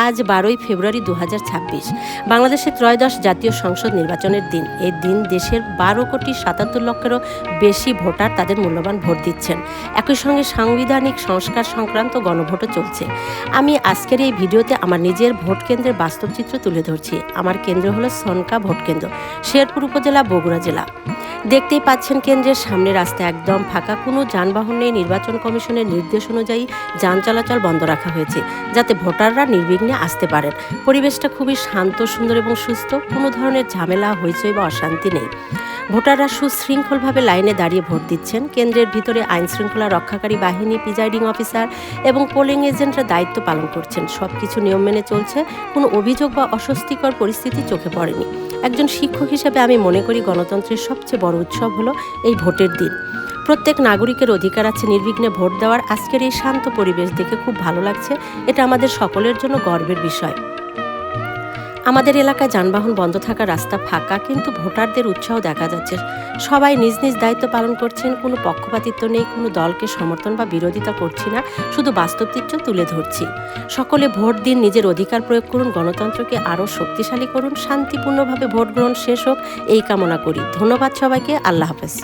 আজ 12ই ফেব্রুয়ারি 2026। বাংলাদেশের ত্রয়োদশ জাতীয় সংসদ নির্বাচনের দিন। এই দিন দেশের 12,77,00,000-এরও বেশি ভোটার তাদের মূল্যবান ভোট দিচ্ছেন। একই সঙ্গে সাংবিধানিক সংস্কার সংক্রান্ত গণভোটও চলছে। আমি আজকের এই ভিডিওতে আমার নিজের ভোট কেন্দ্রের বাস্তব চিত্র তুলে ধরছি। আমার কেন্দ্র হলো সনকা ভোট কেন্দ্র, শেরপুর উপজেলা, বগুড়া জেলা। দেখতেই পাচ্ছেন কেন্দ্রের সামনে রাস্তা একদম ফাঁকা, কোনো যানবাহন নেই। নির্বাচন কমিশনের নির্দেশ অনুযায়ী যান চলাচল বন্ধ রাখা হয়েছে যাতে ভোটাররা নির্বিঘ্নে আসতে পারেন। পরিবেশটা খুবই শান্ত, সুন্দর এবং সুস্থ। কোনো ধরনের ঝামেলা, হইচই বা অশান্তি নেই। ভোটাররা সুশৃঙ্খলভাবে লাইনে দাঁড়িয়ে ভোট দিচ্ছেন। কেন্দ্রের ভিতরে আইন শৃঙ্খলা রক্ষাকারী বাহিনী, প্রিজাইডিং অফিসার এবং পোলিং এজেন্টরা দায়িত্ব পালন করছেন। সবকিছু নিয়ম মেনে চলছে। কোনো অভিযোগ বা অস্বস্তিকর পরিস্থিতি চোখে পড়েনি। একজন শিক্ষক হিসেবে আমি মনে করি গণতন্ত্রের সবচেয়ে বড় উৎসব হলো এই ভোটের দিন। প্রত্যেক নাগরিকের অধিকার আছে নির্বিঘ্নে ভোট দেওয়ার। আজকের এই শান্ত পরিবেশ দেখে খুব ভালো লাগছে। এটা আমাদের সকলের জন্য গর্বের বিষয়। আমাদের এলাকায় যানবাহন বন্ধ থাকা, রাস্তা ফাঁকা, কিন্তু ভোটারদের উৎসাহ দেখা যাচ্ছে। সবাই নিজ নিজ দায়িত্ব পালন করছেন। কোনো পক্ষপাতিত্ব নেই, কোনো দলকে সমর্থন বা বিরোধিতা করছি না, শুধু বাস্তব চিত্র তুলে ধরছি। সকলে ভোট দিন, নিজের অধিকার প্রয়োগ করুন, গণতন্ত্রকে আরও শক্তিশালী করুন। শান্তিপূর্ণভাবে ভোট গ্রহণ শেষ হোক এই কামনা করি। ধন্যবাদ সবাইকে। আল্লাহ হাফেজ।